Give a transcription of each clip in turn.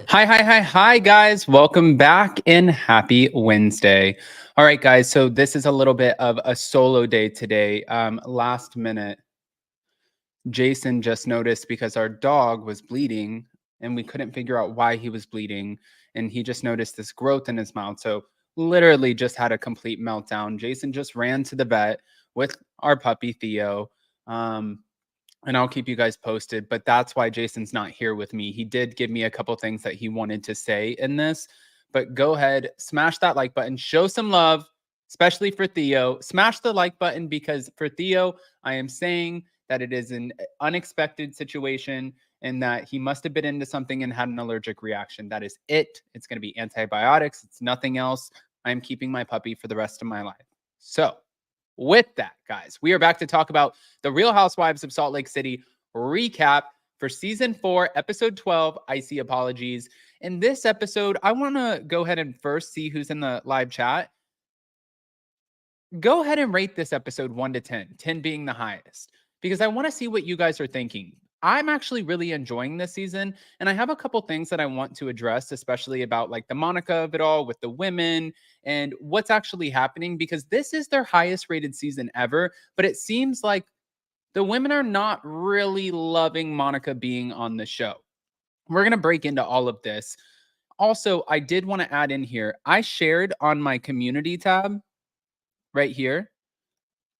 Hi, guys. Welcome back and happy Wednesday. All right, guys. So this is a little bit of a solo day today. Last minute, Jason just noticed because our dog was bleeding and we couldn't figure out why he was bleeding. And he just noticed this growth in his mouth. So literally just had a complete meltdown. Jason just ran to the vet with our puppy, Theo. And I'll keep you guys posted, but that's why Jason's not here with me. He did give me a couple things that he wanted to say in this, but go ahead, smash that like button, show some love, especially for Theo. Smash the like button because for Theo, I am saying that it is an unexpected situation and that he must have been into something and had an allergic reaction. That is it. It's going to be antibiotics. It's nothing else. I'm keeping my puppy for the rest of my life. So, with that, guys, we are back to talk about the Real Housewives of Salt Lake City recap for season 4, episode 12, Icy Apologies. In this episode, I want to go ahead and first see who's in the live chat. Go ahead and rate this episode 1 to 10, 10 being the highest, because I want to see what you guys are thinking. I'm actually really enjoying this season, and I have a couple things that I want to address, especially about like the Monica of it all with the women and what's actually happening, because this is their highest rated season ever, but it seems like the women are not really loving Monica being on the show. We're going to break into all of this. Also, I did want to add in here, I shared on my community tab right here.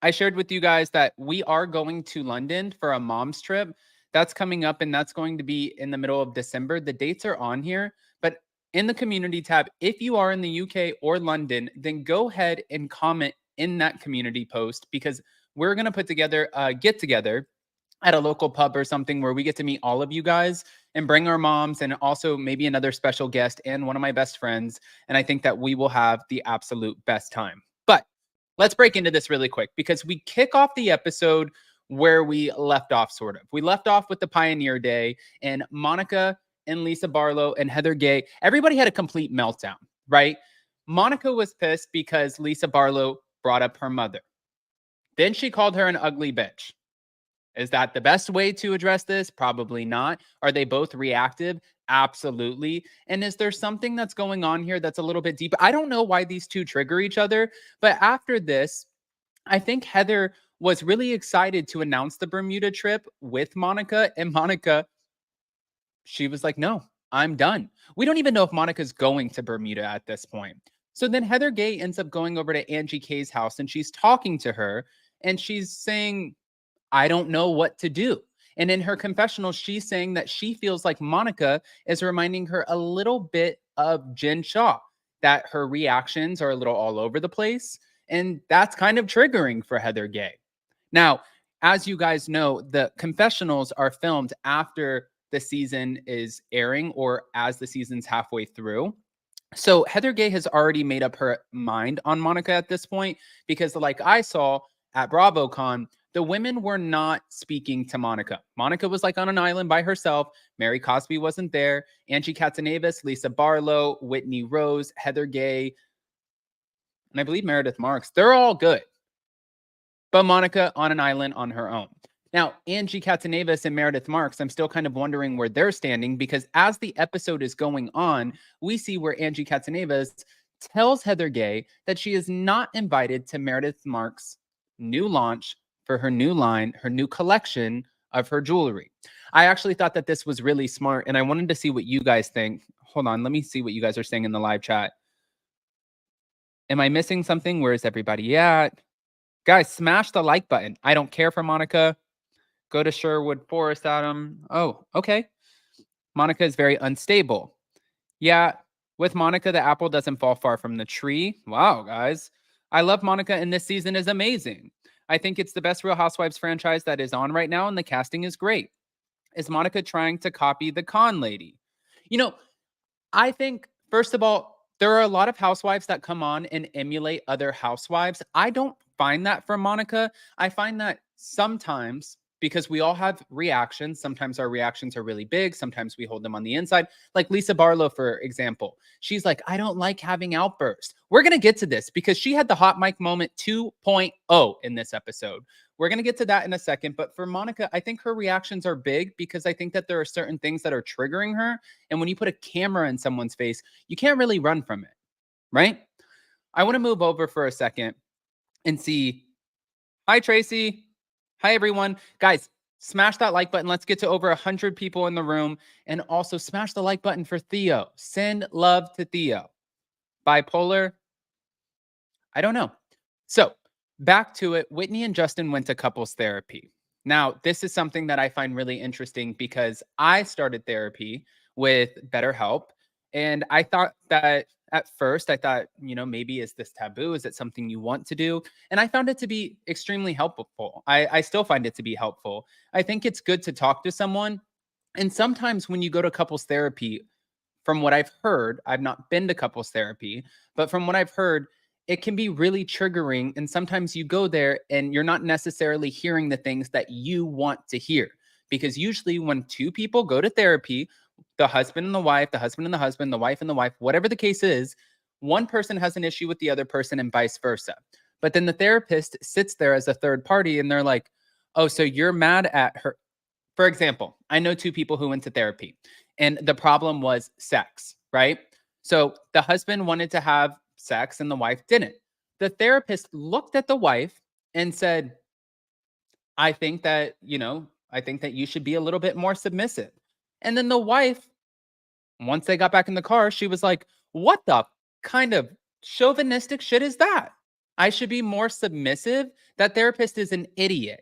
I shared with you guys that we are going to London for a mom's trip. That's coming up, and that's going to be in the middle of December. The dates are on here, but in the community tab, if you are in the UK or London, then go ahead and comment in that community post, because we're going to put together a get together at a local pub or something where we get to meet all of you guys and bring our moms and also maybe another special guest and one of my best friends. And I think that we will have the absolute best time. But let's break into this really quick, because we kick off the episode where we left off, sort of. We left off with the Pioneer Day, and Monica and Lisa Barlow and Heather Gay, everybody had a complete meltdown, right? Monica was pissed because Lisa Barlow brought up her mother. Then she called her an ugly bitch. Is that the best way to address this? Probably not. Are they both reactive? Absolutely. And is there something that's going on here that's a little bit deeper? I don't know why these two trigger each other, but after this, I think Heather was really excited to announce the Bermuda trip with Monica, and Monica, she was like, no, I'm done. We don't even know if Monica's going to Bermuda at this point. So then Heather Gay ends up going over to Angie K's house, and she's talking to her, and she's saying, I don't know what to do. And in her confessional, she's saying that she feels like Monica is reminding her a little bit of Jen Shaw, that her reactions are a little all over the place. And that's kind of triggering for Heather Gay. Now, as you guys know, the confessionals are filmed after the season is airing or as the season's halfway through. So Heather Gay has already made up her mind on Monica at this point, because like I saw at BravoCon, the women were not speaking to Monica. Monica was like on an island by herself. Mary Cosby wasn't there. Angie Katzenavas, Lisa Barlow, Whitney Rose, Heather Gay, and I believe Meredith Marks. They're all good. But Monica on an island on her own. Now, Angie Katzenavas and Meredith Marks, I'm still kind of wondering where they're standing, because as the episode is going on, we see where Angie Katzenavas tells Heather Gay that she is not invited to Meredith Marks' new launch for her new line, her new collection of her jewelry. I actually thought that this was really smart, and I wanted to see what you guys think. Hold on, let me see what you guys are saying in the live chat. Am I missing something? Where is everybody at? Guys, smash the like button. I don't care for Monica. Go to Sherwood Forest, Adam. Oh, okay. Monica is very unstable. Yeah, with Monica, the apple doesn't fall far from the tree. Wow, guys. I love Monica, and this season is amazing. I think it's the best Real Housewives franchise that is on right now, and the casting is great. Is Monica trying to copy the con lady? You know, I think, first of all, there are a lot of housewives that come on and emulate other housewives. I don't find that for Monica. I find that sometimes because we all have reactions. Sometimes our reactions are really big. Sometimes we hold them on the inside. Like Lisa Barlow, for example, she's like, I don't like having outbursts. We're going to get to this because she had the hot mic moment 2.0 in this episode. We're going to get to that in a second. But for Monica, I think her reactions are big because I think that there are certain things that are triggering her. And when you put a camera in someone's face, you can't really run from it, right? I want to move over for a second and see. Hi, Tracy. Hi, everyone. Guys, smash that like button. Let's get to over 100 people in the room. And also smash the like button for Theo. Send love to Theo. Bipolar? I don't know. So back to it. Whitney and Justin went to couples therapy. Now, this is something that I find really interesting because I started therapy with BetterHelp. And I thought that at first, I thought, maybe is this taboo? Is it something you want to do? And I found it to be extremely helpful. I still find it to be helpful. I think it's good to talk to someone. And sometimes when you go to couples therapy, from what I've heard, I've not been to couples therapy, but from what I've heard, it can be really triggering. And sometimes you go there and you're not necessarily hearing the things that you want to hear. Because usually when two people go to therapy, the husband and the wife, the husband and the husband, the wife and the wife, whatever the case is, one person has an issue with the other person and vice versa. But then the therapist sits there as a third party and they're like, oh, so you're mad at her. For example, I know two people who went to therapy and the problem was sex, right? So the husband wanted to have sex and the wife didn't. The therapist looked at the wife and said, I think that, I think that you should be a little bit more submissive. And then the wife, once they got back in the car, she was like, what the kind of chauvinistic shit is that? I should be more submissive? That therapist is an idiot.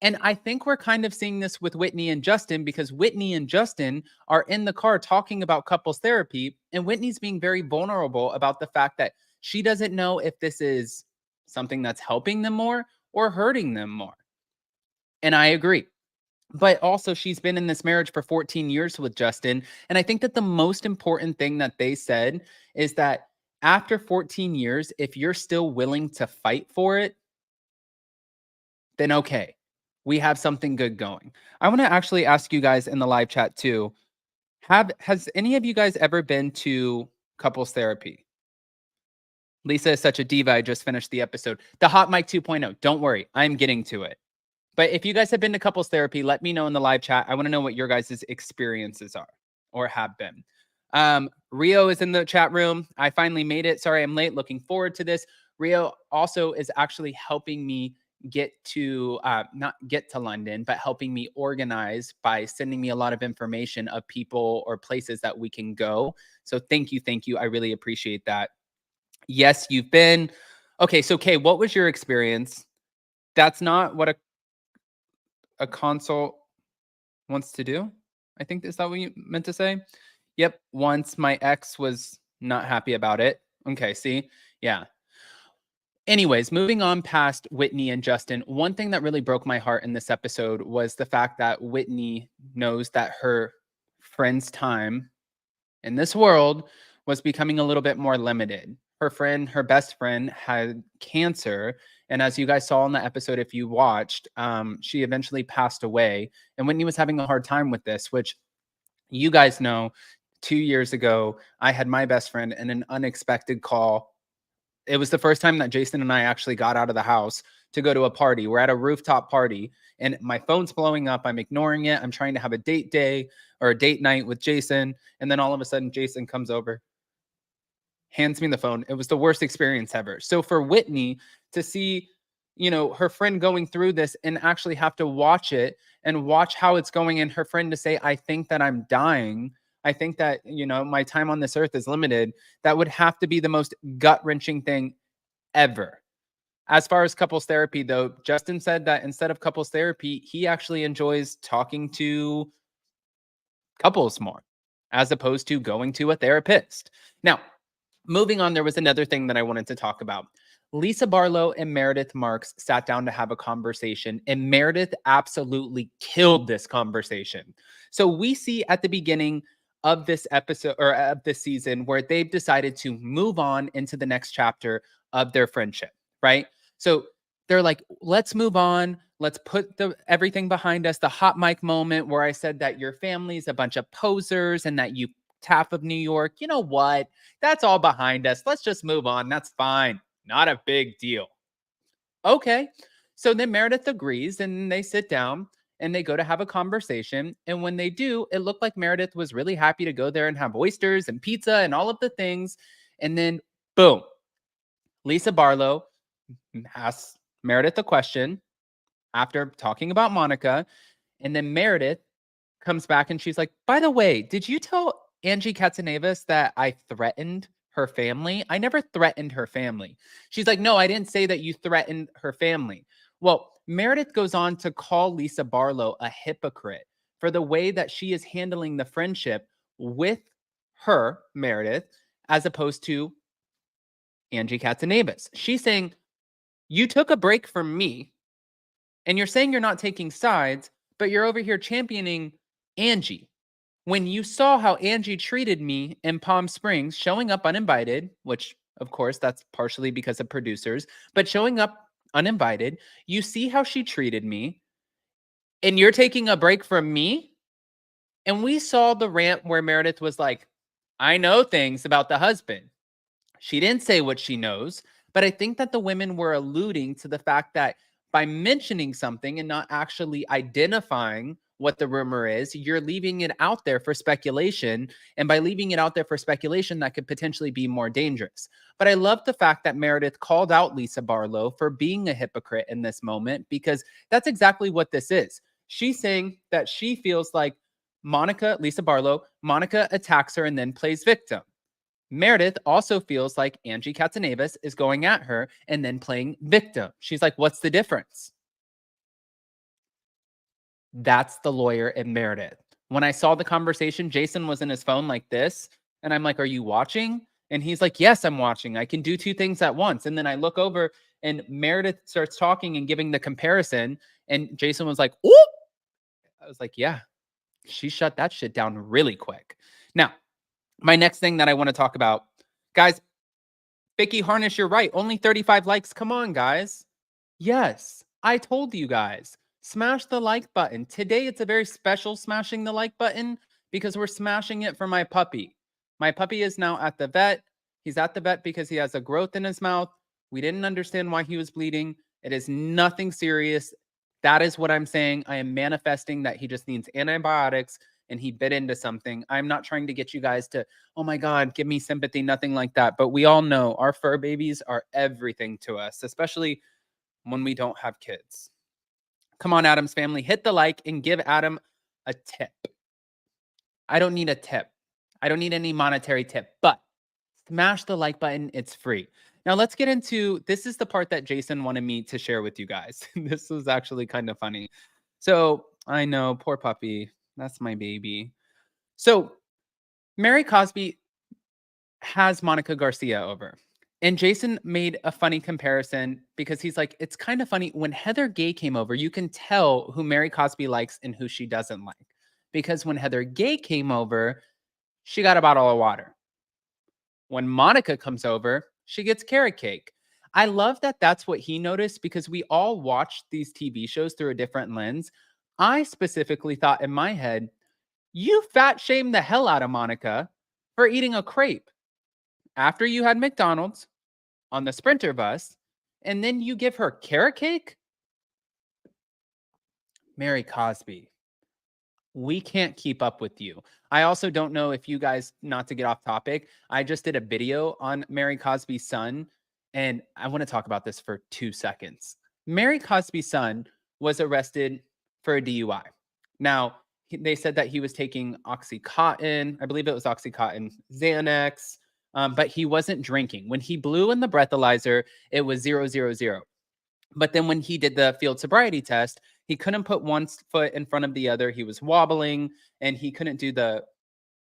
And I think we're kind of seeing this with Whitney and Justin because Whitney and Justin are in the car talking about couples therapy. And Whitney's being very vulnerable about the fact that she doesn't know if this is something that's helping them more or hurting them more. And I agree. But also, she's been in this marriage for 14 years with Justin. And I think that the most important thing that they said is that after 14 years, if you're still willing to fight for it, then okay, we have something good going. I want to actually ask you guys in the live chat too, has any of you guys ever been to couples therapy? Lisa is such a diva. I just finished the episode. The Hot Mic 2.0. Don't worry, I'm getting to it. But if you guys have been to couples therapy, let me know in the live chat. I want to know what your guys' experiences are or have been. Rio is in the chat room. I finally made it. Sorry, I'm late. Looking forward to this. Rio also is actually helping me get to, not get to London, but helping me organize by sending me a lot of information of people or places that we can go. So thank you. Thank you. I really appreciate that. Yes, you've been. Okay, so Kay, what was your experience? That's not what a consult wants to do. I think is that what you meant to say? Yep. Once my ex was not happy about it. Okay. See? Yeah. Anyways, moving on past Whitney and Justin, one thing that really broke my heart in this episode was the fact that Whitney knows that her friend's time in this world was becoming a little bit more limited. Her friend, her best friend, had cancer. And as you guys saw in the episode, if you watched, she eventually passed away. And Whitney was having a hard time with this, which you guys know 2 years ago, I had my best friend in an unexpected call. It was the first time that Jason and I actually got out of the house to go to a party. We're at a rooftop party and my phone's blowing up. I'm ignoring it. I'm trying to have a date day or a date night with Jason. And then all of a sudden, Jason comes over, hands me the phone. It was the worst experience ever. So for Whitney to see, her friend going through this and actually have to watch it and watch how it's going, and her friend to say, I think that I'm dying. I think that, my time on this earth is limited. That would have to be the most gut-wrenching thing ever. As far as couples therapy, though, Justin said that instead of couples therapy, he actually enjoys talking to couples more as opposed to going to a therapist. Now, moving on, there was another thing that I wanted to talk about. Lisa Barlow and Meredith Marks sat down to have a conversation, and Meredith absolutely killed this conversation. So we see at the beginning of this episode or of this season where they've decided to move on into the next chapter of their friendship, right? So they're like, let's move on. Let's put everything behind us. The hot mic moment where I said that your family's a bunch of posers and that you half of New York. You know what? That's all behind us. Let's just move on. That's fine. Not a big deal. Okay. So then Meredith agrees and they sit down and they go to have a conversation. And when they do, it looked like Meredith was really happy to go there and have oysters and pizza and all of the things. And then, boom, Lisa Barlow asks Meredith a question after talking about Monica. And then Meredith comes back and she's like, by the way, did you tell Angie Katsanavas that I threatened her family? I never threatened her family. She's like, no, I didn't say that you threatened her family. Well, Meredith goes on to call Lisa Barlow a hypocrite for the way that she is handling the friendship with her, Meredith, as opposed to Angie Katsanavas. She's saying, you took a break from me and you're saying you're not taking sides, but you're over here championing Angie. When you saw how Angie treated me in Palm Springs, showing up uninvited, which of course that's partially because of producers, but showing up uninvited, you see how she treated me, and you're taking a break from me? And we saw the rant where Meredith was like, I know things about the husband. She didn't say what she knows, but I think that the women were alluding to the fact that by mentioning something and not actually identifying what the rumor is, you're leaving it out there for speculation. And by leaving it out there for speculation, that could potentially be more dangerous. But I love the fact that Meredith called out Lisa Barlow for being a hypocrite in this moment, because that's exactly what this is. She's saying that she feels like Lisa Barlow, Monica attacks her and then plays victim. Meredith also feels like Angie Katsanavas is going at her and then playing victim. She's like, what's the difference? That's the lawyer in Meredith. When I saw the conversation, Jason was in his phone like this. And I'm like, are you watching? And he's like, yes, I'm watching. I can do two things at once. And then I look over and Meredith starts talking and giving the comparison. And Jason was like, oh, I was like, yeah, she shut that shit down really quick. Now, my next thing that I want to talk about, guys, Vicky Harnish, you're right. Only 35 likes. Come on, guys. Yes, I told you guys. Smash the like button. Today, it's a very special smashing the like button because we're smashing it for my puppy. My puppy is now at the vet. He's at the vet because he has a growth in his mouth. We didn't understand why he was bleeding. It is nothing serious. That is what I'm saying. I am manifesting that he just needs antibiotics and he bit into something. I'm not trying to get you guys to, oh my God, give me sympathy, nothing like that. But we all know our fur babies are everything to us, especially when we don't have kids. Come on, Adam's family, hit the like and give Adam a tip. I don't need a tip. I don't need any monetary tip, but smash the like button. It's free. Now let's get into, this is the part that Jason wanted me to share with you guys. This was actually kind of funny. So I know, poor puppy. That's my baby. So Mary Cosby has Monica Garcia over. And Jason made a funny comparison because he's like, it's kind of funny. When Heather Gay came over, you can tell who Mary Cosby likes and who she doesn't like. Because when Heather Gay came over, she got a bottle of water. When Monica comes over, she gets carrot cake. I love that that's what he noticed because we all watch these TV shows through a different lens. I specifically thought in my head, you fat shamed the hell out of Monica for eating a crepe after you had McDonald's on the Sprinter bus, and then you give her carrot cake? Mary Cosby, we can't keep up with you. I also don't know if you guys, not to get off topic, I just did a video on Mary Cosby's son, and I want to talk about this for 2 seconds. Mary Cosby's son was arrested for a DUI. Now, they said that he was taking Oxycontin. I believe it was Oxycontin, Xanax, but he wasn't drinking. When he blew in the breathalyzer, it was 000. But then when he did the field sobriety test, he couldn't put one foot in front of the other. He was wobbling and he couldn't do the,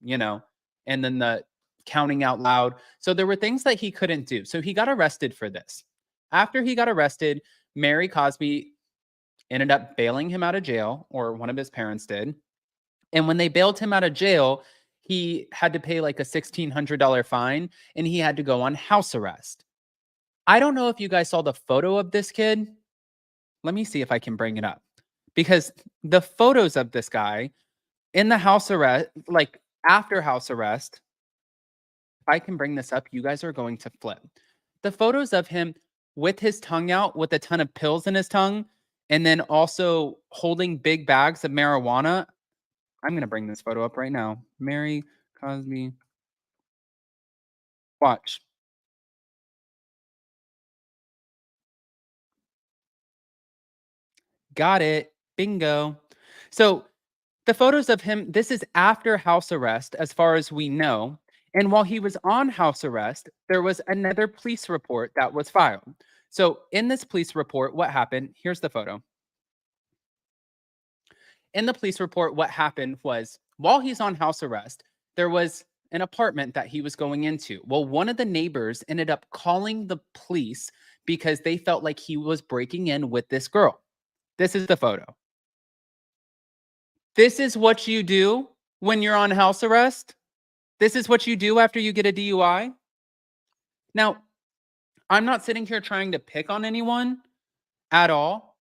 and then the counting out loud. So there were things that he couldn't do. So he got arrested for this. After he got arrested, Mary Cosby ended up bailing him out of jail, or one of his parents did. And when they bailed him out of jail, he had to pay like a $1,600 fine and he had to go on house arrest. I don't know if you guys saw the photo of this kid. Let me see if I can bring it up because the photos of this guy in the house arrest, like after house arrest, if I can bring this up, you guys are going to flip. The photos of him with his tongue out, with a ton of pills in his tongue, and then also holding big bags of marijuana. I'm going to bring this photo up right now. Mary Cosby. Watch. Got it. Bingo. So the photos of him, this is after house arrest, as far as we know. And while he was on house arrest, there was another police report that was filed. So in this police report, what happened? Here's the photo. In the police report, what happened was while he's on house arrest, there was an apartment that he was going into. Well, one of the neighbors ended up calling the police because they felt like he was breaking in with this girl. This is the photo. This is what you do when you're on house arrest. This is what you do after you get a DUI. Now, I'm not sitting here trying to pick on anyone at all.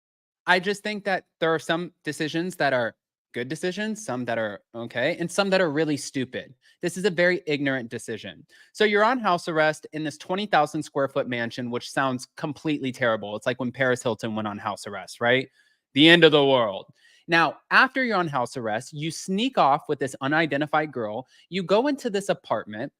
I just think that there are some decisions that are good decisions, some that are okay, and some that are really stupid. This is a very ignorant decision. So you're on house arrest in this 20,000 square foot mansion, which sounds completely terrible. It's like when Paris Hilton went on house arrest, right? The end of the world. Now, after you're on house arrest, you sneak off with this unidentified girl. You go into this apartment,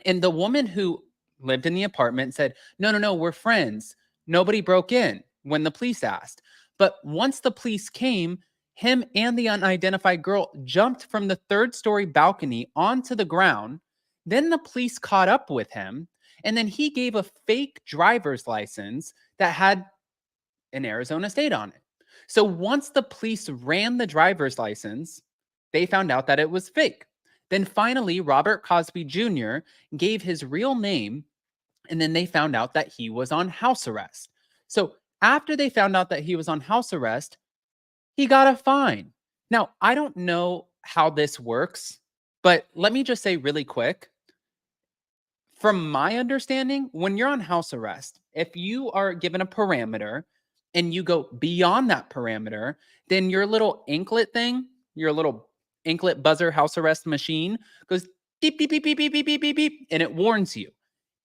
and the woman who lived in the apartment said, no, no, no, we're friends. Nobody broke in when the police asked. But once the police came, him and the unidentified girl jumped from the third story balcony onto the ground. Then the police caught up with him. And then he gave a fake driver's license that had an Arizona state on it. So once the police ran the driver's license, they found out that it was fake. Then finally, Robert Cosby Jr. gave his real name, and then they found out that he was on house arrest. So after they found out that he was on house arrest, he got a fine. Now, I don't know how this works, but let me just say really quick. From my understanding, when you're on house arrest, if you are given a parameter and you go beyond that parameter, then your little anklet thing, your little anklet buzzer house arrest machine goes beep, beep, beep, beep, beep, beep, beep, beep, beep, and it warns you.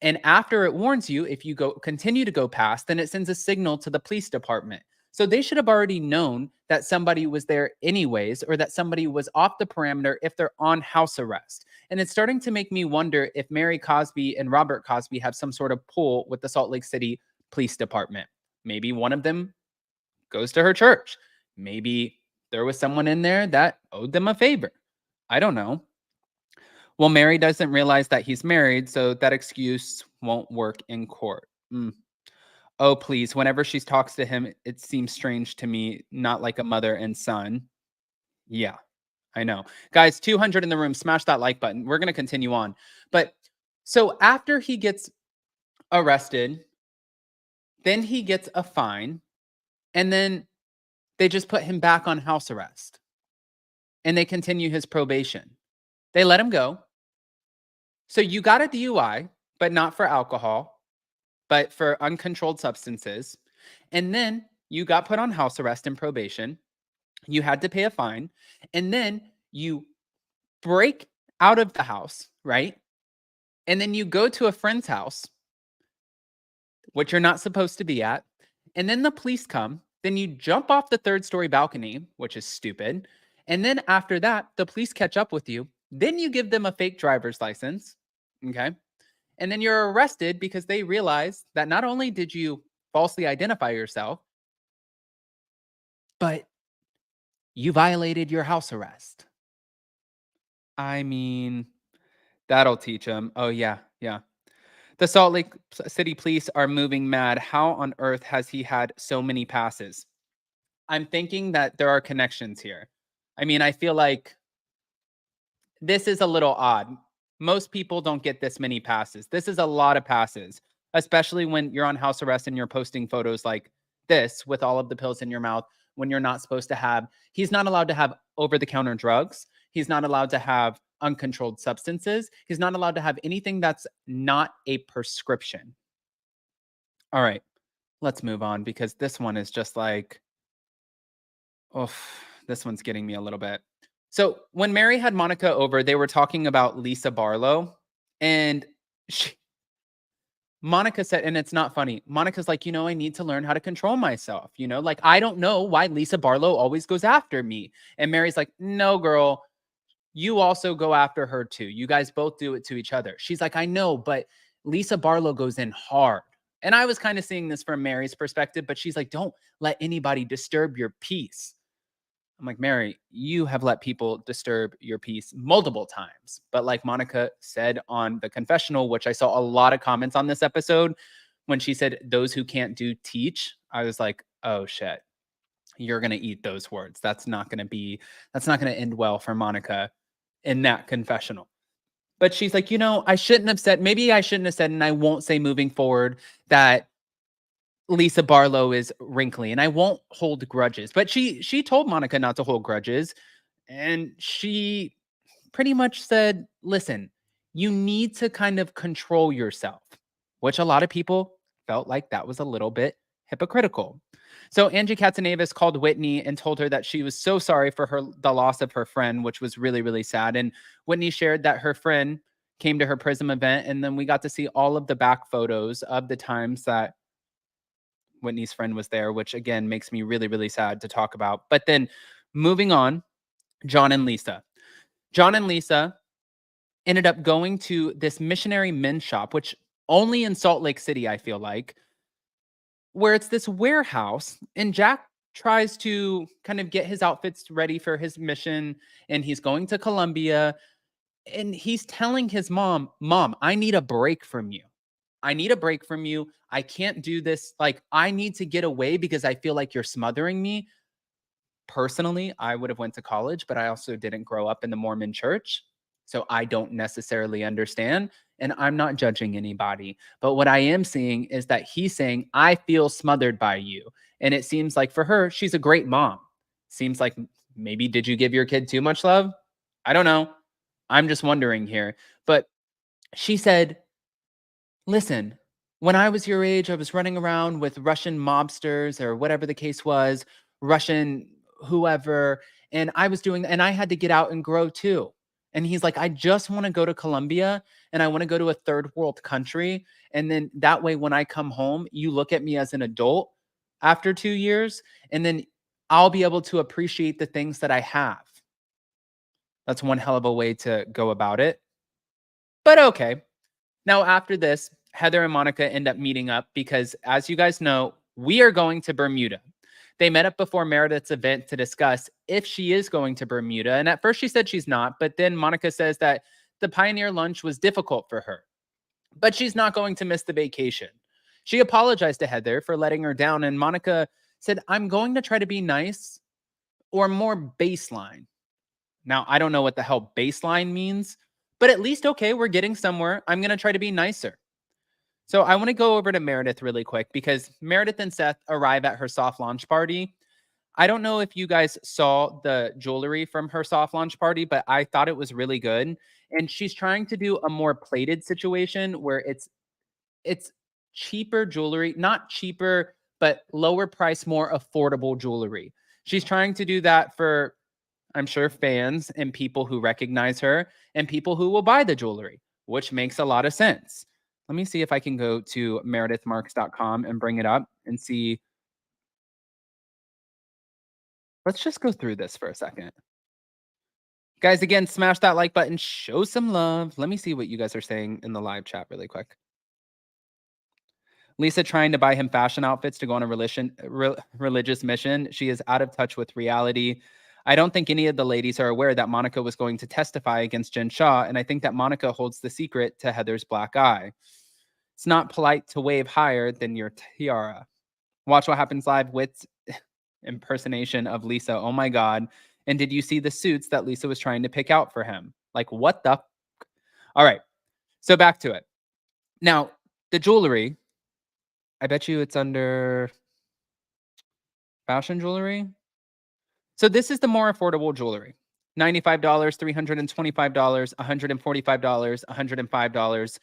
And after it warns you, if you continue to go past, then it sends a signal to the police department. So they should have already known that somebody was there anyways, or that somebody was off the parameter if they're on house arrest. And it's starting to make me wonder if Mary Cosby and Robert Cosby have some sort of pull with the Salt Lake City Police Department. Maybe one of them goes to her church. Maybe there was someone in there that owed them a favor. I don't know. Well, Mary doesn't realize that he's married, so that excuse won't work in court. Oh, please. Whenever she talks to him, it seems strange to me, not like a mother and son. Yeah, I know. Guys, 200 in the room. Smash that like button. We're going to continue on. But so after he gets arrested, then he gets a fine, and then they just put him back on house arrest, and they continue his probation. They let him go. So you got a DUI, but not for alcohol, but for uncontrolled substances. And then you got put on house arrest and probation. You had to pay a fine. And then you break out of the house, right? And then you go to a friend's house, which you're not supposed to be at. And then the police come. Then you jump off the third story balcony, which is stupid. And then after that, the police catch up with you. Then you give them a fake driver's license. Okay. And then you're arrested because they realize that not only did you falsely identify yourself, but you violated your house arrest. I mean, that'll teach them. Oh, yeah. Yeah. The Salt Lake City police are moving mad. How on earth has he had so many passes? I'm thinking that there are connections here. I mean, I feel like this is a little odd. Most people don't get this many passes. This is a lot of passes, especially when you're on house arrest and you're posting photos like this with all of the pills in your mouth when you're not supposed to have. He's not allowed to have over-the-counter drugs. He's not allowed to have uncontrolled substances. He's not allowed to have anything that's not a prescription. All right. let's move on because this one is just like, oh, this one's getting me a little bit. So when Mary had Monica over, they were talking about Lisa Barlow, and she, Monica said, and it's not funny. Monica's like, I need to learn how to control myself. Like, I don't know why Lisa Barlow always goes after me. And Mary's like, no, girl, you also go after her too. You guys both do it to each other. She's like, I know, but Lisa Barlow goes in hard. And I was kind of seeing this from Mary's perspective, but she's like, don't let anybody disturb your peace. I'm like, Mary, you have let people disturb your peace multiple times. But like Monica said on the confessional, which I saw a lot of comments on this episode, when she said, those who can't do teach, I was like, oh shit, you're going to eat those words. That's not going to end well for Monica in that confessional. But she's like, maybe I shouldn't have said, and I won't say moving forward that Lisa Barlow is wrinkly, and I won't hold grudges. But she told Monica not to hold grudges, and she pretty much said, listen, you need to kind of control yourself, which a lot of people felt like that was a little bit hypocritical. So Angie Katzenavas called Whitney and told her that she was so sorry for the loss of her friend, which was really, really sad. And Whitney shared that her friend came to her Prism event, and then we got to see all of the back photos of the times that Whitney's friend was there, which again makes me really, really sad to talk about. But then moving on, John and Lisa. John and Lisa ended up going to this missionary men's shop, which only in Salt Lake City, I feel like, where it's this warehouse, and Jack tries to kind of get his outfits ready for his mission, and he's going to Colombia, and he's telling his mom, I need a break from you. I need a break from you. I can't do this. Like, I need to get away because I feel like you're smothering me. Personally, I would have went to college, but I also didn't grow up in the Mormon church. So I don't necessarily understand. And I'm not judging anybody. But what I am seeing is that he's saying, I feel smothered by you. And it seems like for her, she's a great mom. Seems like maybe did you give your kid too much love? I don't know. I'm just wondering here. But she said, listen, when I was your age, I was running around with Russian mobsters or whatever the case was, Russian whoever, and I had to get out and grow too. And he's like, I just want to go to Colombia and I want to go to a third world country. And then that way, when I come home, you look at me as an adult after 2 years, and then I'll be able to appreciate the things that I have. That's one hell of a way to go about it. But okay. Now, after this, Heather and Monica end up meeting up because, as you guys know, we are going to Bermuda. They met up before Meredith's event to discuss if she is going to Bermuda. And at first she said she's not, but then Monica says that the Pioneer lunch was difficult for her, but she's not going to miss the vacation. She apologized to Heather for letting her down, and Monica said, I'm going to try to be nice or more baseline. Now, I don't know what the hell baseline means, but at least, okay, we're getting somewhere. I'm going to try to be nicer. So I want to go over to Meredith really quick because Meredith and Seth arrive at her soft launch party. I don't know if you guys saw the jewelry from her soft launch party, but I thought it was really good. And she's trying to do a more plated situation where it's cheaper jewelry, not cheaper, but lower price, more affordable jewelry. She's trying to do that for, I'm sure, fans and people who recognize her and people who will buy the jewelry, which makes a lot of sense. Let me see if I can go to meredithmarks.com and bring it up and see. Let's just go through this for a second. Guys, again, smash that like button, show some love. Let me see what you guys are saying in the live chat really quick. Lisa trying to buy him fashion outfits to go on a religious mission. She is out of touch with reality. I don't think any of the ladies are aware that Monica was going to testify against Jen Shah, and I think that Monica holds the secret to Heather's black eye. It's not polite to wave higher than your tiara. Watch What Happens Live with impersonation of Lisa. Oh my God. And did you see the suits that Lisa was trying to pick out for him? Like, what the? All right. So back to it. Now, the jewelry, I bet you it's under fashion jewelry. So this is the more affordable jewelry. $95, $325, $145, $105.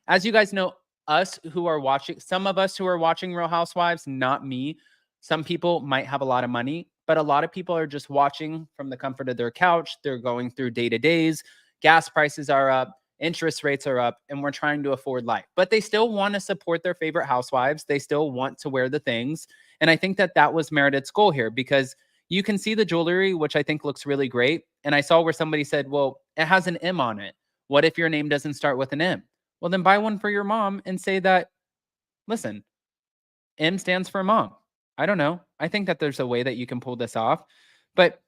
As you guys know, us who are watching, some of us who are watching Real Housewives, not me. Some people might have a lot of money, but a lot of people are just watching from the comfort of their couch. They're going through day to days. Gas prices are up, interest rates are up, and we're trying to afford life. But they still want to support their favorite housewives. They still want to wear the things. And I think that that was Meredith's goal here, because you can see the jewelry, which I think looks really great. And I saw where somebody said, well, it has an M on it. What if your name doesn't start with an M? Well, then buy one for your mom and say that, listen, M stands for mom. I don't know. I think that there's a way that you can pull this off. But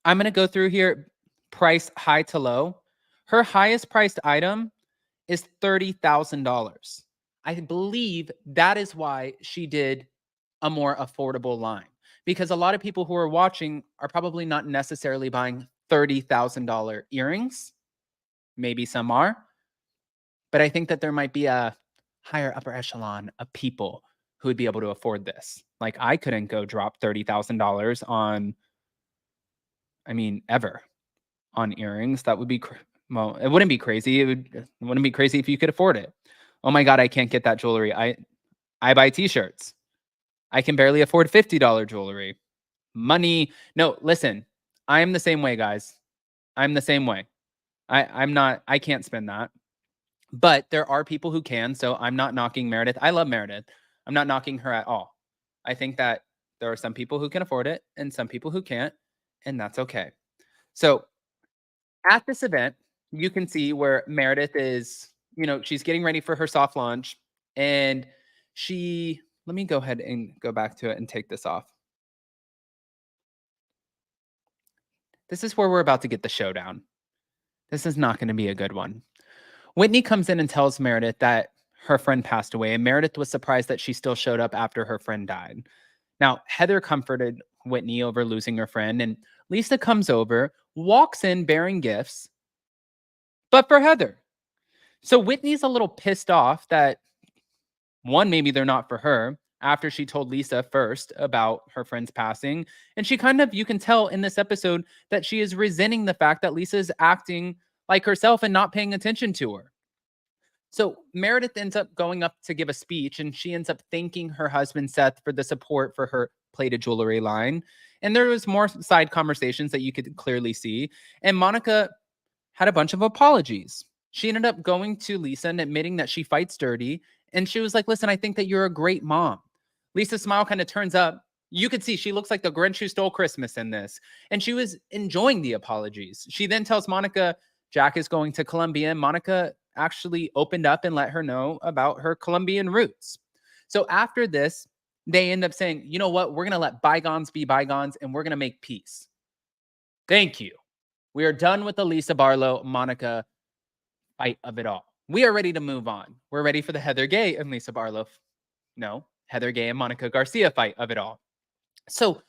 I'm going to go through here, price high to low. Her highest priced item is $30,000. I believe that is why she did a more affordable line, because a lot of people who are watching are probably not necessarily buying $30,000 earrings. Maybe some are, but I think that there might be a higher upper echelon of people who would be able to afford this. Like, I couldn't go drop $30,000 on, I mean, ever on earrings. That would be, well, it wouldn't be crazy. It wouldn't be crazy if you could afford it. Oh my God, I can't get that jewelry. I buy t-shirts. I can barely afford $50 jewelry. Money. No, listen, I am the same way, guys. I'm the same way. I can't spend that. But there are people who can, so I'm not knocking Meredith. I love Meredith. I'm not knocking her at all. I think that there are some people who can afford it and some people who can't, and that's okay. So at this event, you can see where Meredith is, she's getting ready for her soft launch, and let me go ahead and go back to it and take this off. This is where we're about to get the showdown. This is not going to be a good one. Whitney comes in and tells Meredith that her friend passed away, and Meredith was surprised that she still showed up after her friend died. Now, Heather comforted Whitney over losing her friend, and Lisa comes over, walks in bearing gifts, but for Heather. So Whitney's a little pissed off that, one, maybe they're not for her, after she told Lisa first about her friend's passing. And she kind of, you can tell in this episode that she is resenting the fact that Lisa is acting like herself and not paying attention to her. So Meredith ends up going up to give a speech, and she ends up thanking her husband, Seth, for the support for her plated jewelry line. And there was more side conversations that you could clearly see. And Monica had a bunch of apologies. She ended up going to Lisa and admitting that she fights dirty. And she was like, listen, I think that you're a great mom. Lisa's smile kind of turns up. You could see she looks like the Grinch who stole Christmas in this. And she was enjoying the apologies. She then tells Monica Jack is going to Colombia. And Monica actually opened up and let her know about her Colombian roots. So after this, they end up saying, you know what? We're going to let bygones be bygones, and we're going to make peace. Thank you. We are done with the Lisa Barlow, Monica fight of it all. We are ready to move on. We're ready for the Heather Gay and Lisa Barlow. No, Heather Gay and Monica Garcia fight of it all. So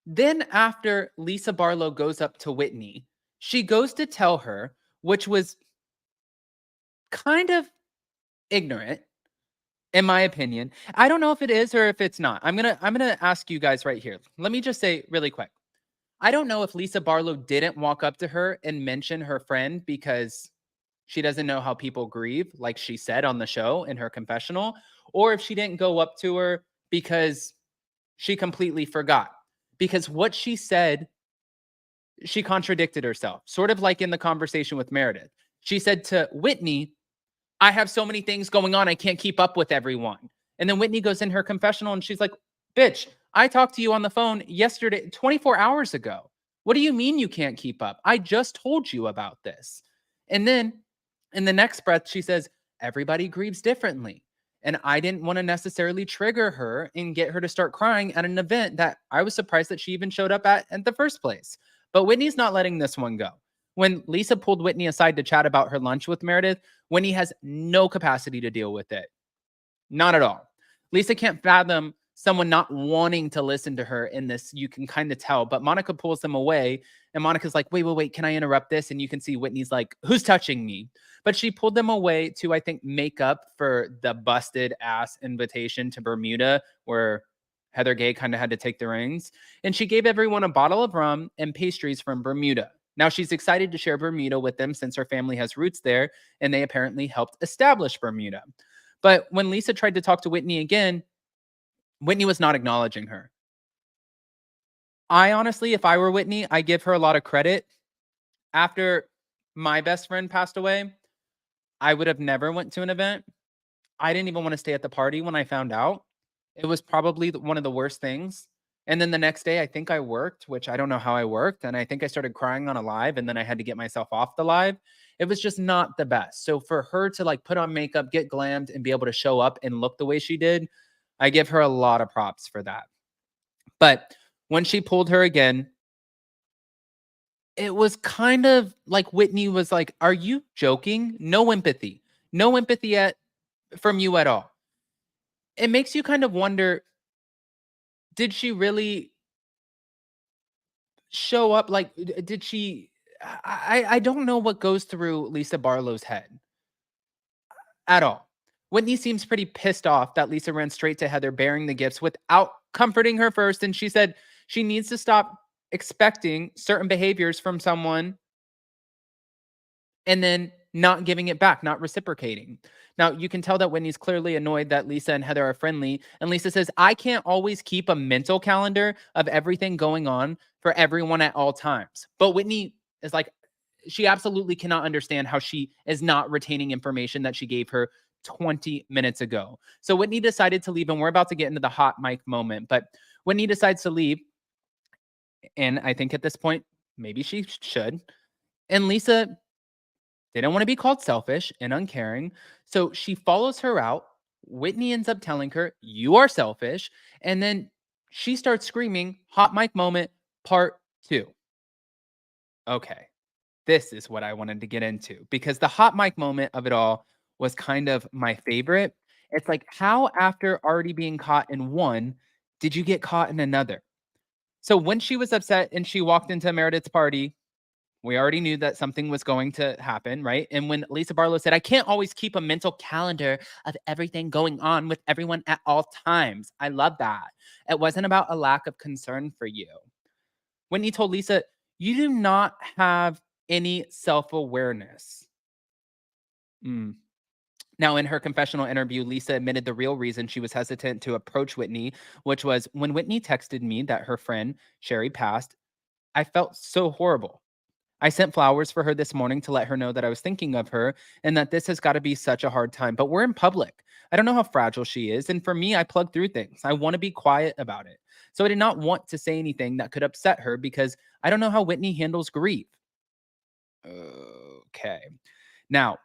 then after Lisa Barlow goes up to Whitney, she goes to tell her, which was kind of ignorant, in my opinion. I don't know if it is or if it's not. I'm gonna ask you guys right here. Let me just say really quick. I don't know if Lisa Barlow didn't walk up to her and mention her friend because she doesn't know how people grieve, like she said on the show in her confessional, or if she didn't go up to her because she completely forgot. Because what she said, she contradicted herself, sort of like in the conversation with Meredith. She said to Whitney, I have so many things going on, I can't keep up with everyone. And then Whitney goes in her confessional and she's like, bitch, I talked to you on the phone yesterday, 24 hours ago. What do you mean you can't keep up? I just told you about this. And then in the next breath, she says, everybody grieves differently. And I didn't want to necessarily trigger her and get her to start crying at an event that I was surprised that she even showed up at in the first place. But Whitney's not letting this one go. When Lisa pulled Whitney aside to chat about her lunch with Meredith, Whitney has no capacity to deal with it. Not at all. Lisa can't fathom someone not wanting to listen to her in this. You can kind of tell, but Monica pulls them away, and Monica's like, wait, can I interrupt this? And you can see Whitney's like, who's touching me? But she pulled them away to, I think, make up for the busted ass invitation to Bermuda, where Heather Gay kind of had to take the reins. And she gave everyone a bottle of rum and pastries from Bermuda. Now she's excited to share Bermuda with them since her family has roots there, and they apparently helped establish Bermuda. But when Lisa tried to talk to Whitney again, Whitney was not acknowledging her. I honestly, if I were Whitney, I give her a lot of credit. After my best friend passed away, I would have never went to an event. I didn't even want to stay at the party when I found out. It was probably one of the worst things. And then the next day, I think I worked, which I don't know how I worked. And I think I started crying on a live, and then I had to get myself off the live. It was just not the best. So for her to like put on makeup, get glammed, and be able to show up and look the way she did, I give her a lot of props for that. But when she pulled her again, it was kind of like Whitney was like, "Are you joking? No empathy. No empathy from you at all." It makes you kind of wonder, did she really show up? Like, did she? I don't know what goes through Lisa Barlow's head at all. Whitney seems pretty pissed off that Lisa ran straight to Heather bearing the gifts without comforting her first. And she said she needs to stop expecting certain behaviors from someone and then not giving it back, not reciprocating. Now, you can tell that Whitney's clearly annoyed that Lisa and Heather are friendly. And Lisa says, I can't always keep a mental calendar of everything going on for everyone at all times. But Whitney is like, she absolutely cannot understand how she is not retaining information that she gave her 20 minutes ago. So Whitney decided to leave, and we're about to get into the hot mic moment. But Whitney decides to leave. And I think at this point, maybe she should. And Lisa, they don't want to be called selfish and uncaring. So she follows her out. Whitney ends up telling her, you are selfish. And then she starts screaming, hot mic moment, part 2. Okay, this is what I wanted to get into, because the hot mic moment of it all was kind of my favorite. It's like, how after already being caught in one, did you get caught in another? So when she was upset and she walked into Meredith's party, we already knew that something was going to happen, right? And when Lisa Barlow said, I can't always keep a mental calendar of everything going on with everyone at all times. I love that. It wasn't about a lack of concern for you. Whitney told Lisa, you do not have any self-awareness. Now, in her confessional interview, Lisa admitted the real reason she was hesitant to approach Whitney, which was when Whitney texted me that her friend Sherry passed, I felt so horrible. I sent flowers for her this morning to let her know that I was thinking of her and that this has got to be such a hard time. But we're in public. I don't know how fragile she is. And for me, I plug through things. I want to be quiet about it. So I did not want to say anything that could upset her because I don't know how Whitney handles grief. Okay. Now,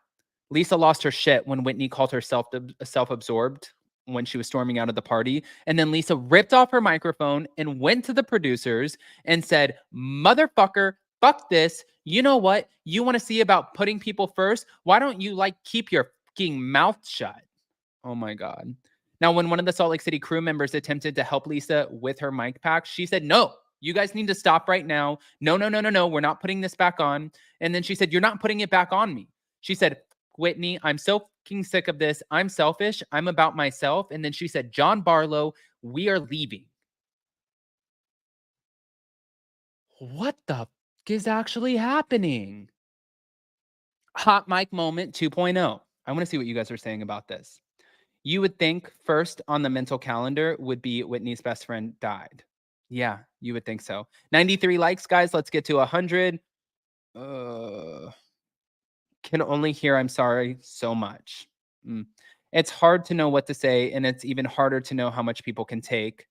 Lisa lost her shit when Whitney called her self-absorbed when she was storming out of the party. And then Lisa ripped off her microphone and went to the producers and said, motherfucker, fuck this. You know what? You want to see about putting people first? Why don't you keep your fucking mouth shut? Oh my God. Now, when one of the Salt Lake City crew members attempted to help Lisa with her mic pack, she said, no, you guys need to stop right now. No, no, no, no, no. We're not putting this back on. And then she said, you're not putting it back on me. She said, Whitney, I'm so fucking sick of this. I'm selfish. I'm about myself. And then she said, John Barlow, we are leaving. What the fuck is actually happening? Hot mic moment 2.0. I want to see what you guys are saying about this. You would think first on the mental calendar would be Whitney's best friend died. Yeah, you would think so. 93 likes, guys. Let's get to 100. Can only hear I'm sorry so much. It's hard to know what to say, and it's even harder to know how much people can take.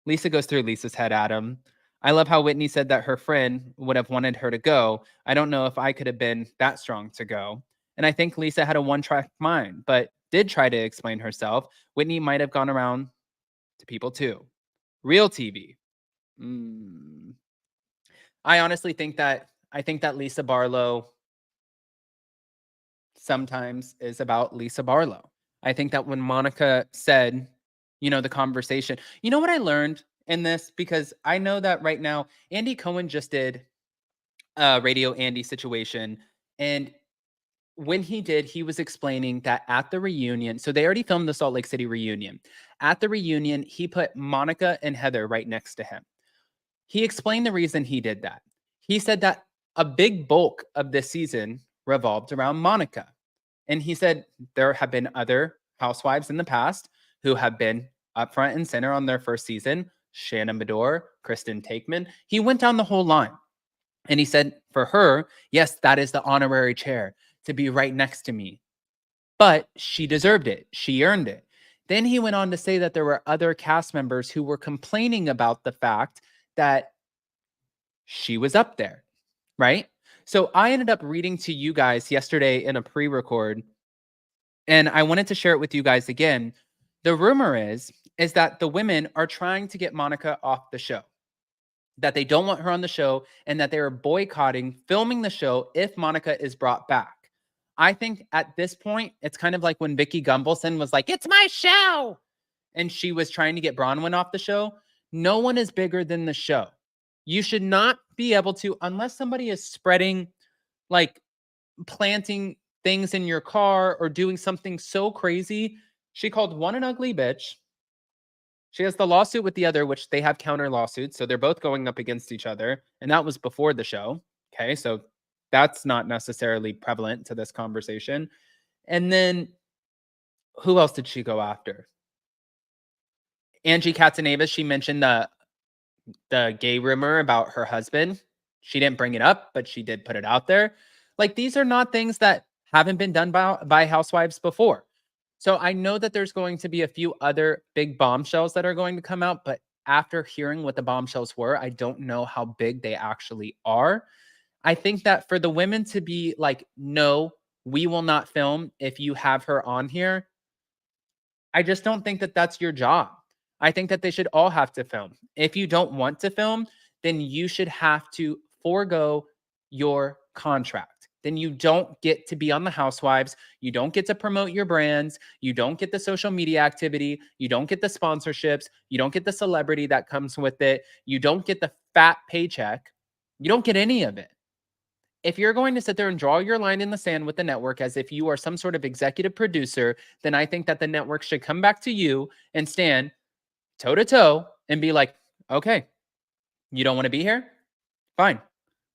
Lisa goes through Lisa's head, Adam. I love how Whitney said that her friend would have wanted her to go. I don't know if I could have been that strong to go. And I think Lisa had a one-track mind, but did try to explain herself. Whitney might have gone around to people too. Real TV. I honestly think that Lisa Barlow sometimes is about Lisa Barlow. I think that when Monica said, the conversation, you know what I learned in this? Because I know that right now, Andy Cohen just did a Radio Andy situation. And when he did, he was explaining that at the reunion, so they already filmed the Salt Lake City reunion. At the reunion, he put Monica and Heather right next to him. He explained the reason he did that. He said that a big bulk of this season revolved around Monica. And he said there have been other housewives in the past who have been up front and center on their first season. Shannon Bedore, Kristen Takeman. He went down the whole line. And he said, for her, yes, that is the honorary chair to be right next to me. But she deserved it. She earned it. Then he went on to say that there were other cast members who were complaining about the fact that she was up there, right? So I ended up reading to you guys yesterday in a pre-record, and I wanted to share it with you guys again. The rumor is that the women are trying to get Monica off the show, that they don't want her on the show, and that they are boycotting filming the show if Monica is brought back. I think at this point, it's kind of like when Vicky Gunvalson was like, it's my show, and she was trying to get Bronwyn off the show. No one is bigger than the show. You should not be able to, unless somebody is spreading, like planting things in your car or doing something so crazy. She called one an ugly bitch. She has the lawsuit with the other, which they have counter lawsuits. So they're both going up against each other. And that was before the show. Okay. So that's not necessarily prevalent to this conversation. And then who else did she go after? Angie Katzenavas, she mentioned the gay rumor about her husband. She didn't bring it up, but she did put it out there. Like, these are not things that haven't been done by housewives before. So I know that there's going to be a few other big bombshells that are going to come out, but after hearing what the bombshells were, I don't know how big they actually are. I think that for the women to be like, no, we will not film if you have her on here, I just don't think that that's your job. I think that they should all have to film. If you don't want to film, then you should have to forego your contract. Then you don't get to be on the Housewives. You don't get to promote your brands. You don't get the social media activity. You don't get the sponsorships. You don't get the celebrity that comes with it. You don't get the fat paycheck. You don't get any of it. If you're going to sit there and draw your line in the sand with the network as if you are some sort of executive producer, then I think that the network should come back to you and stand toe to toe and be like, okay, you don't want to be here? Fine.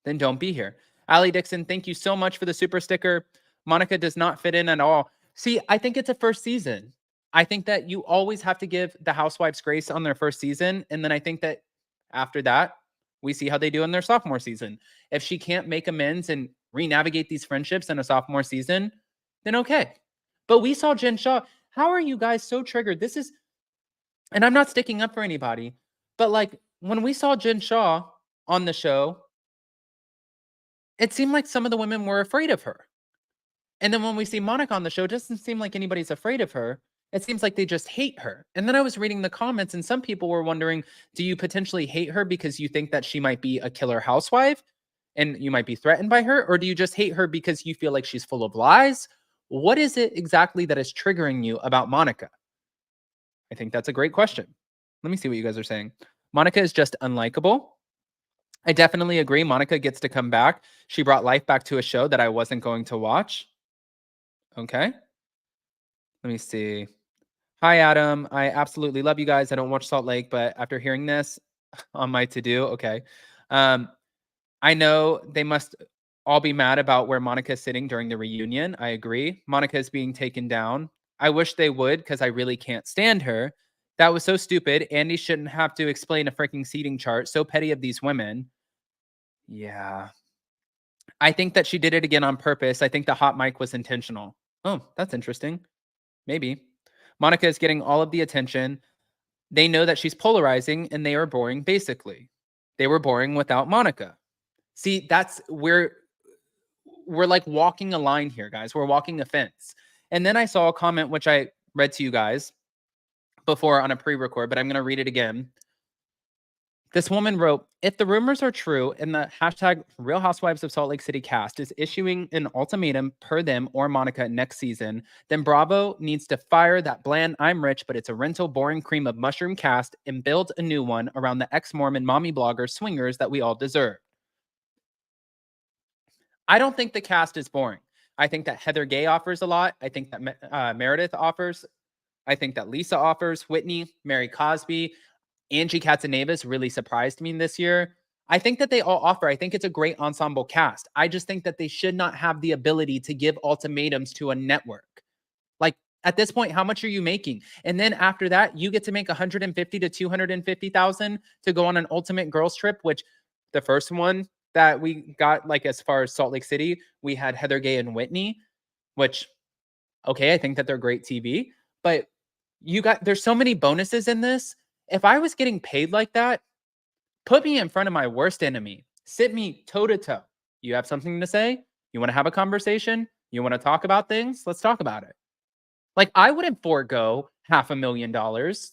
Then don't be here. Allie Dixon, thank you so much for the super sticker. Monica does not fit in at all. See, I think it's a first season. I think that you always have to give the housewives grace on their first season. And then I think that after that, we see how they do in their sophomore season. If she can't make amends and re-navigate these friendships in a sophomore season, then okay. But we saw Jen Shaw. How are you guys so triggered? This is, and I'm not sticking up for anybody, but like when we saw Jen Shaw on the show, it seemed like some of the women were afraid of her. And then when we see Monica on the show, it doesn't seem like anybody's afraid of her. It seems like they just hate her. And then I was reading the comments, and some people were wondering, do you potentially hate her because you think that she might be a killer housewife and you might be threatened by her? Or do you just hate her because you feel like she's full of lies? What is it exactly that is triggering you about Monica? I think that's a great question. Let me see what you guys are saying. Monica is just unlikable. I definitely agree. Monica gets to come back. She brought life back to a show that I wasn't going to watch. Okay. Let me see. Hi, Adam. I absolutely love you guys. I don't watch Salt Lake, but after hearing this on my to-do, okay. I know they must all be mad about where Monica is sitting during the reunion. I agree. Monica is being taken down. I wish they would because I really can't stand her. That was so stupid. Andy shouldn't have to explain a freaking seating chart. So petty of these women. Yeah. I think that she did it again on purpose. I think the hot mic was intentional. Oh, that's interesting. Maybe. Monica is getting all of the attention. They know that she's polarizing and they are boring, basically. They were boring without Monica. See, that's where we're like walking a line here, guys. We're walking a fence. And then I saw a comment, which I read to you guys before on a pre-record, but I'm going to read it again. This woman wrote, if the rumors are true and the hashtag Real Housewives of Salt Lake City cast is issuing an ultimatum per them or Monica next season, then Bravo needs to fire that bland I'm rich, but it's a rental boring cream of mushroom cast and build a new one around the ex-Mormon mommy blogger swingers that we all deserve. I don't think the cast is boring. I think that Heather Gay offers a lot. I think that Meredith offers. I think that Lisa offers. Whitney, Mary Cosby, Angie Katzenavas really surprised me this year. I think that they all offer. I think it's a great ensemble cast. I just think that they should not have the ability to give ultimatums to a network. Like, At this point, how much are you making? And then after that, you get to make 150 to 250,000 to go on an ultimate girls trip, which the first one that we got, like as far as Salt Lake City, we had Heather Gay and Whitney, which okay, I think that they're great TV, but there's so many bonuses in this. If I was getting paid like that, put me in front of my worst enemy. Sit me toe to toe. You have something to say? You want to have a conversation? You want to talk about things? Let's talk about it. Like, I wouldn't forego $500,000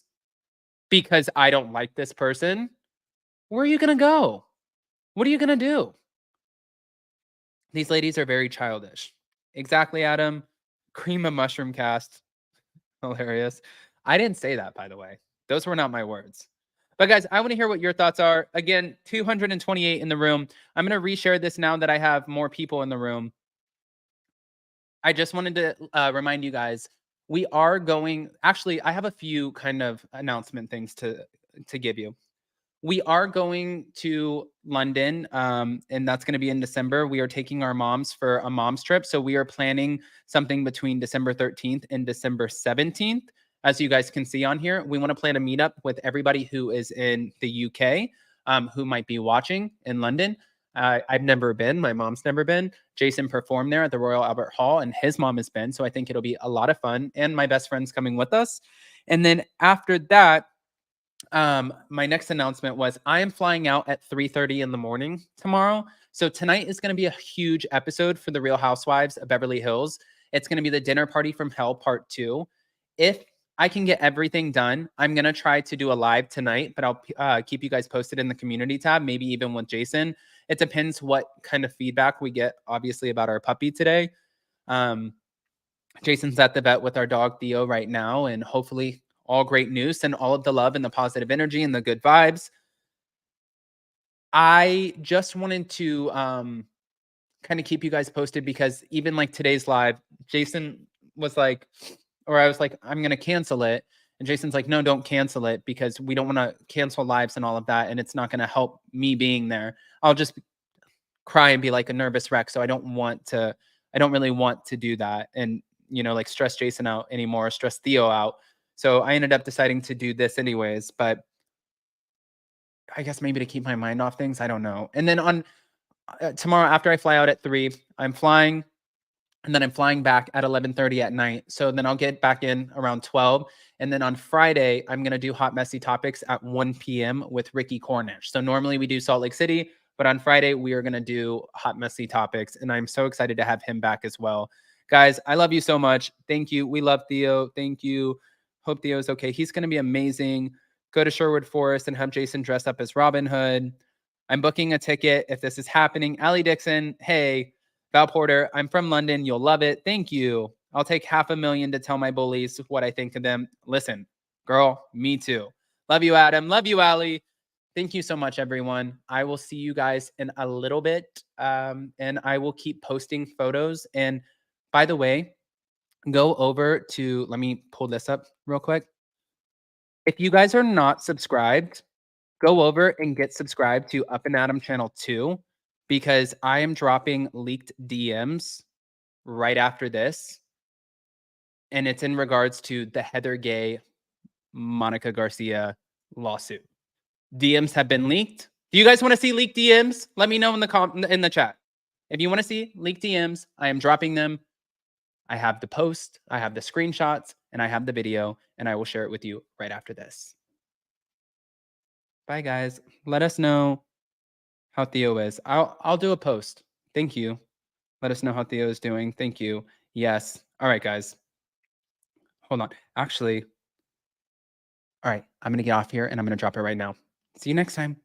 because I don't like this person. Where are you going to go? What are you going to do? These ladies are very childish. Exactly, Adam. Cream of mushroom cast. Hilarious. I didn't say that, by the way. Those were not my words. But guys, I want to hear what your thoughts are. Again, 228 in the room. I'm going to reshare this now that I have more people in the room. I just wanted to remind you guys, we are going, actually, I have a few kind of announcement things to give you. We are going to London, and that's going to be in December. We are taking our moms for a mom's trip. So we are planning something between December 13th and December 17th. As you guys can see on here, we want to plan a meetup with everybody who is in the UK, who might be watching in London. I've never been. My mom's never been. Jason performed there at the Royal Albert Hall, and his mom has been. So I think it'll be a lot of fun. And my best friend's coming with us. And then after that, my next announcement was I am flying out at 3:30 in the morning tomorrow. So tonight is going to be a huge episode for the Real Housewives of Beverly Hills. It's going to be the Dinner Party from Hell Part 2. If I can get everything done, I'm going to try to do a live tonight, but I'll keep you guys posted in the community tab, maybe even with Jason. It depends what kind of feedback we get, obviously, about our puppy today. Jason's at the vet with our dog Theo right now, and hopefully all great news and all of the love and the positive energy and the good vibes. I just wanted to kind of keep you guys posted because even like today's live, Jason was like, or I was like, I'm going to cancel it. And Jason's like, no, don't cancel it because we don't want to cancel lives and all of that. And it's not going to help me being there. I'll just cry and be like a nervous wreck. So I don't really want to do that. And, you know, like stress Jason out anymore, stress Theo out. So I ended up deciding to do this anyways, but I guess maybe to keep my mind off things. I don't know. And then on tomorrow, after I fly out at 3, I'm flying and then I'm flying back at 11:30 at night. So then I'll get back in around 12. And then on Friday, I'm going to do Hot Messy Topics at 1 p.m. with Ricky Cornish. So normally we do Salt Lake City, but on Friday, we are going to do Hot Messy Topics. And I'm so excited to have him back as well. Guys, I love you so much. Thank you. We love Theo. Thank you. Hope Theo's okay. He's going to be amazing. Go to Sherwood Forest and have Jason dress up as Robin Hood. I'm booking a ticket if this is happening. Allie Dixon, hey. Val Porter, I'm from London. You'll love it. Thank you. I'll take $500,000 to tell my bullies what I think of them. Listen, girl, me too. Love you, Adam. Love you, Allie. Thank you so much, everyone. I will see you guys in a little bit, and I will keep posting photos. And by the way, go over to, let me pull this up real quick. If you guys are not subscribed, go over and get subscribed to Up and Adam Channel 2 because I am dropping leaked DMs right after this. And it's in regards to the Heather Gay, Monica Garcia lawsuit. DMs have been leaked. Do you guys want to see leaked DMs? Let me know in the chat. If you want to see leaked DMs, I am dropping them. I have the post, I have the screenshots, and I have the video, and I will share it with you right after this. Bye, guys. Let us know how Theo is. I'll do a post. Thank you. Let us know how Theo is doing. Thank you. Yes. All right, guys. Hold on. Actually, all right. I'm going to get off here, and I'm going to drop it right now. See you next time.